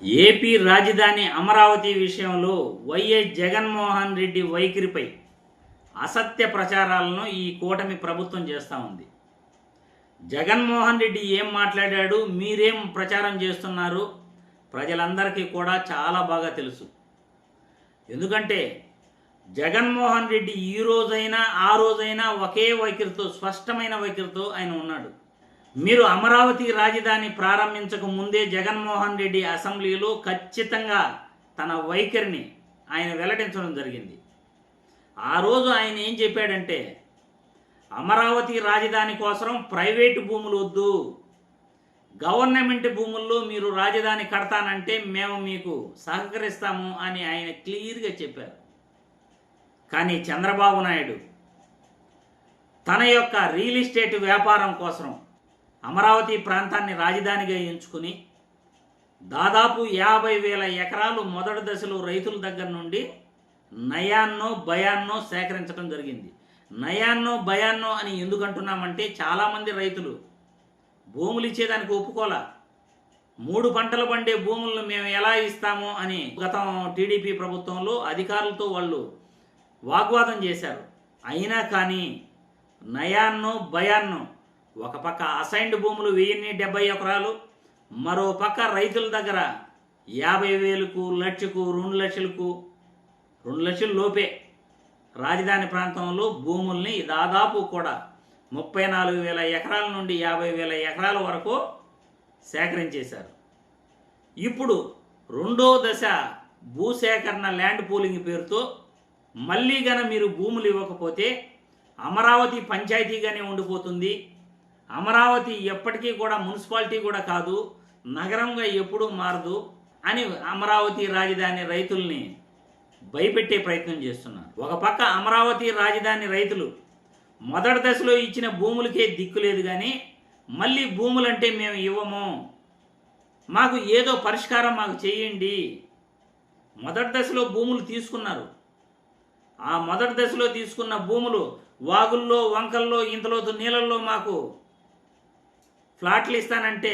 AP రాజధాని అమరావతి విషయంలో YS Jaganmohan Reddy వైఖరిపై అసత్య ప్రచారాలను ఈ కూటమి ప్రభుత్వం చేస్తూ ఉంది. జగన్మోహన్ రెడ్డి ఏం మాట్లాడాడు, మీరేం ప్రచారం చేస్తున్నారు, ప్రజలందరికీ కూడా చాలా బాగా తెలుసు. ఎందుకంటే జగన్మోహన్ రెడ్డి ఈ రోజైనా ఆ రోజైనా ఒకే వైఖరితో, స్పష్టమైన వైఖరితో ఆయన ఉన్నాడు. మీరు అమరావతి రాజధాని ప్రారంభించక ముందే జగన్మోహన్ రెడ్డి అసెంబ్లీలో ఖచ్చితంగా తన వైఖరిని ఆయన వెల్లడించడం జరిగింది. ఆ రోజు ఆయన ఏం చెప్పాడంటే, అమరావతి రాజధాని కోసం ప్రైవేటు భూములు వద్దు, గవర్నమెంట్ భూముల్లో మీరు రాజధాని కడతానంటే మేము మీకు సహకరిస్తాము అని ఆయన క్లియర్గా చెప్పారు. కానీ చంద్రబాబు నాయుడు తన యొక్క రియల్ ఎస్టేట్ వ్యాపారం కోసం అమరావతి ప్రాంతాన్ని రాజధానిగా ఎంచుకుని దాదాపు 50,000 ఎకరాలు మొదటి దశలో రైతుల దగ్గర నుండి నయాన్నో భయాన్నో సేకరించడం జరిగింది. నయాన్నో భయాన్నో అని ఎందుకు అంటున్నామంటే, చాలామంది రైతులు భూములు ఇచ్చేదానికి ఒప్పుకోలా. 3 పంటలు పండే భూములను మేము ఎలా ఇస్తాము అని గతం టీడీపీ ప్రభుత్వంలో అధికారులతో వాళ్ళు వాగ్వాదం చేశారు. అయినా కానీ నయాన్నో భయాన్నో, ఒక పక్క అసైన్డ్ భూములు 1070 ఎకరాలు, మరో పక్క రైతుల దగ్గర 50,000కు, లక్షకు, 2 లక్షలకు, 2 లక్షల లోపే రాజధాని ప్రాంతంలో భూముల్ని దాదాపు కూడా 34,000 ఎకరాల నుండి 50,000 ఎకరాల వరకు సేకరించేశారు. ఇప్పుడు రెండో దశ భూసేకరణ ల్యాండ్ పూలింగ్ పేరుతో మళ్ళీ గన మీరు భూములు ఇవ్వకపోతే అమరావతి పంచాయతీగానే ఉండిపోతుంది, అమరావతి ఎప్పటికీ కూడా మున్సిపాలిటీ కూడా కాదు, నగరంగా ఎప్పుడూ మారదు అని అమరావతి రాజధాని రైతుల్ని భయపెట్టే ప్రయత్నం చేస్తున్నారు. ఒక పక్క అమరావతి రాజధాని రైతులు మొదటి దశలో ఇచ్చిన భూములకే దిక్కు లేదు, కానీ మళ్ళీ భూములంటే మేము ఇవ్వము, మాకు ఏదో పరిష్కారం మాకు చేయండి. మొదటి దశలో భూములు తీసుకున్నారు. ఆ మొదటి దశలో తీసుకున్న భూములు వాగుల్లో, వంకల్లో, ఇంతలోతు నీళ్ళల్లో మాకు ఫ్లాట్లు ఇస్తానంటే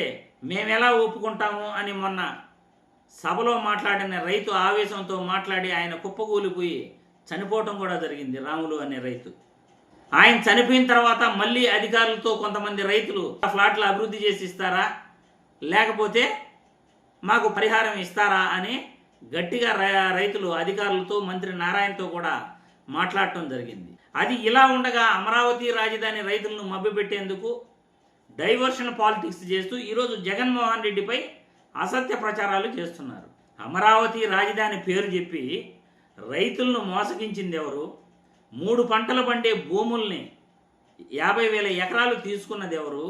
మేమెలా ఒప్పుకుంటాము అని మొన్న సభలో మాట్లాడిన రైతు ఆవేశంతో మాట్లాడి ఆయన కుప్పకూలిపోయి చనిపోవటం కూడా జరిగింది. రాములు అనే రైతు ఆయన చనిపోయిన తర్వాత మళ్ళీ అధికారులతో కొంతమంది రైతులు ఫ్లాట్లు అభివృద్ధి చేసి ఇస్తారా, లేకపోతే మాకు పరిహారం ఇస్తారా అని గట్టిగా రైతులు అధికారులతో, మంత్రి నారాయణతో కూడా మాట్లాడటం జరిగింది. అది ఇలా ఉండగా అమరావతి రాజధాని రైతులను మభ్యపెట్టేందుకు డైవర్షన్ పాలిటిక్స్ చేస్తూ ఈరోజు జగన్మోహన్ రెడ్డిపై అసత్య ప్రచారాలు చేస్తున్నారు. అమరావతి రాజధాని పేరు చెప్పి రైతులను మోసగించింది ఎవరు? 3 పంటలు పండే భూముల్ని 50,000 ఎకరాలు తీసుకున్నది ఎవరు?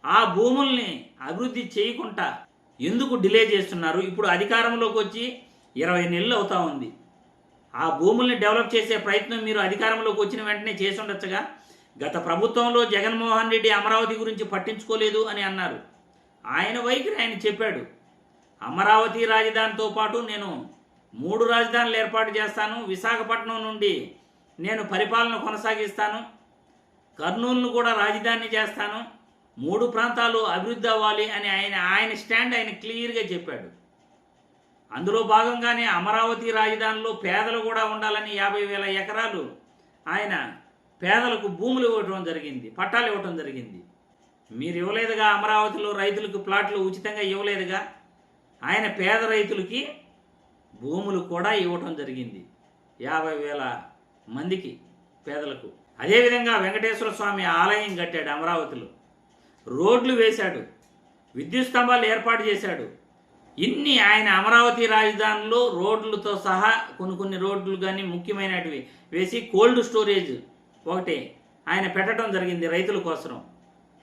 ఆ భూముల్ని అభివృద్ధి చేయకుండా ఎందుకు డిలే చేస్తున్నారు? ఇప్పుడు అధికారంలోకి వచ్చి 20 నెలలు అవుతా ఉంది. ఆ భూముల్ని డెవలప్ చేసే ప్రయత్నం మీరు అధికారంలోకి వచ్చిన వెంటనే చేసి ఉండొచ్చుగా. గత ప్రభుత్వంలో జగన్మోహన్ రెడ్డి అమరావతి గురించి పట్టించుకోలేదు అని అన్నారు. ఆయన వైఖరి ఆయన చెప్పాడు. అమరావతి రాజధానితో పాటు నేను 3 రాజధానులు ఏర్పాటు చేస్తాను, విశాఖపట్నం నుండి నేను పరిపాలన కొనసాగిస్తాను, కర్నూలును కూడా రాజధాని చేస్తాను, 3 ప్రాంతాలు అభివృద్ధి అవ్వాలి అని ఆయన స్టాండ్ ఆయన క్లియర్గా చెప్పాడు. అందులో భాగంగానే అమరావతి రాజధానిలో పేదలు కూడా ఉండాలని 50,000 ఎకరాలు ఆయన పేదలకు భూములు ఇవ్వటం జరిగింది, పట్టాలు ఇవ్వటం జరిగింది. మీరు ఇవ్వలేదుగా, అమరావతిలో రైతులకు ప్లాట్లు ఉచితంగా ఇవ్వలేదుగా. ఆయన పేద రైతులకి భూములు కూడా ఇవ్వటం జరిగింది 50,000 మందికి పేదలకు. అదేవిధంగా వెంకటేశ్వర స్వామి ఆలయం కట్టాడు, అమరావతిలో రోడ్లు వేశాడు, విద్యుత్ స్తంభాలు ఏర్పాటు చేశాడు. ఇన్ని ఆయన అమరావతి రాజధానిలో రోడ్లతో సహా కొన్ని రోడ్లు కానీ ముఖ్యమైనటివి వేసి కోల్డ్ స్టోరేజ్ ఒకటి ఆయన పెట్టడం జరిగింది రైతుల కోసం,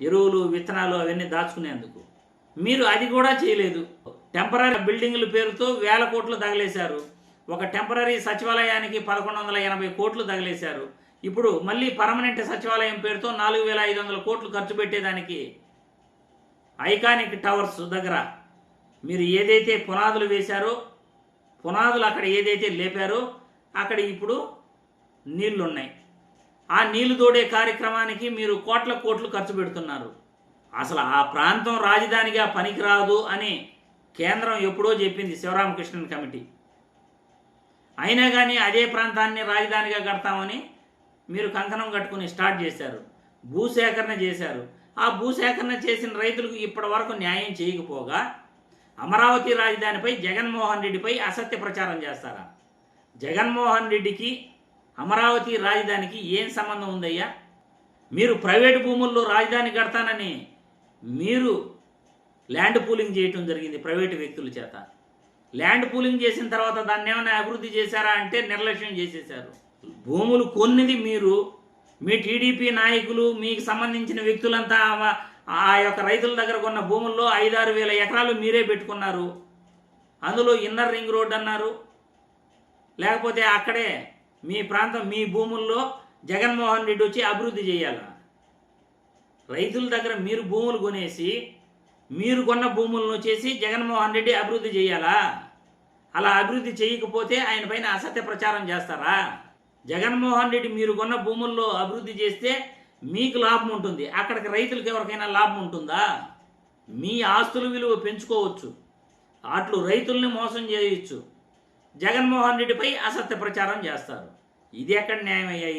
ఎరువులు, విత్తనాలు అవన్నీ దాచుకునేందుకు. మీరు అది కూడా చేయలేదు. టెంపరీ బిల్డింగుల పేరుతో 1,000 కోట్లు తగిలేశారు. ఒక టెంపరీ సచివాలయానికి 1,180 కోట్లు తగిలేశారు. ఇప్పుడు మళ్ళీ పర్మనెంట్ సచివాలయం పేరుతో 4,500 కోట్లు ఖర్చు పెట్టేదానికి ఐకానిక్ టవర్స్ దగ్గర మీరు ఏదైతే పునాదులు వేశారో, పునాదులు అక్కడ ఏదైతే లేపారో అక్కడ ఇప్పుడు నీళ్లున్నాయి. ఆ నీళ్లు తోడే కార్యక్రమానికి మీరు కోట్లు ఖర్చు పెడుతున్నారు. అసలు ఆ ప్రాంతం రాజధానిగా పనికిరాదు అని కేంద్రం ఎప్పుడో చెప్పింది శివరామకృష్ణన్ కమిటీ. అయినా కానీ అదే ప్రాంతాన్ని రాజధానిగా కడతామని మీరు కంకణం కట్టుకుని స్టార్ట్ చేశారు, భూసేకరణ చేశారు. ఆ భూసేకరణ చేసిన రైతులకు ఇప్పటి వరకు న్యాయం చేయకపోగా అమరావతి రాజధానిపై జగన్మోహన్ రెడ్డిపై అసత్య ప్రచారం చేస్తారా? జగన్మోహన్ రెడ్డికి అమరావతి రాజధానికి ఏం సంబంధం ఉందయ్యా? మీరు ప్రైవేటు భూముల్లో రాజధాని కడతానని మీరు ల్యాండ్ పూలింగ్ చేయటం జరిగింది ప్రైవేటు వ్యక్తుల చేత. ల్యాండ్ పూలింగ్ చేసిన తర్వాత దాన్ని ఏమైనా అభివృద్ధి చేశారా అంటే నిర్లక్ష్యం చేసేశారు. భూములు కొన్నిది మీరు, మీ టీడీపీ నాయకులు, మీకు సంబంధించిన వ్యక్తులంతా ఆ యొక్క రైతుల దగ్గర కొన్న భూముల్లో 5-6 వేల ఎకరాలు మీరే పెట్టుకున్నారు. అందులో ఇన్నర్ రింగ్ రోడ్ అన్నారు, లేకపోతే అక్కడే మీ ప్రాంతం, మీ భూముల్లో జగన్మోహన్ రెడ్డి వచ్చి అభివృద్ధి చేయాలా? రైతుల దగ్గర మీరు భూములు కొనేసి మీరు కొన్న భూములను చేసి జగన్మోహన్ రెడ్డి అభివృద్ధి చేయాలా? అలా అభివృద్ధి చేయకపోతే ఆయన పైన అసత్య ప్రచారం చేస్తారా? జగన్మోహన్ రెడ్డి మీరు కొన్న భూముల్లో అభివృద్ధి చేస్తే మీకు లాభం ఉంటుంది, అక్కడికి రైతులకు ఎవరికైనా లాభం ఉంటుందా? మీ ఆస్తుల విలువ పెంచుకోవచ్చు, అట్లు రైతుల్ని మోసం చేయొచ్చు, జగన్మోహన్ రెడ్డిపై అసత్య ప్రచారం చేస్తారు. ఇది ఎక్కడ న్యాయం అయ్యా?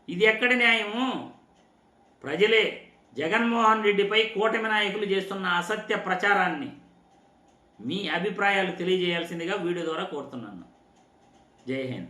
ఇది ఎక్కడ న్యాయము? ప్రజలే జగన్మోహన్ రెడ్డిపై కూటమి నాయకులు చేస్తున్న అసత్య ప్రచారాన్ని మీ అభిప్రాయాలు తెలియజేయాల్సిందిగా వీడియో ద్వారా కోరుతున్నాను. జై హింద్.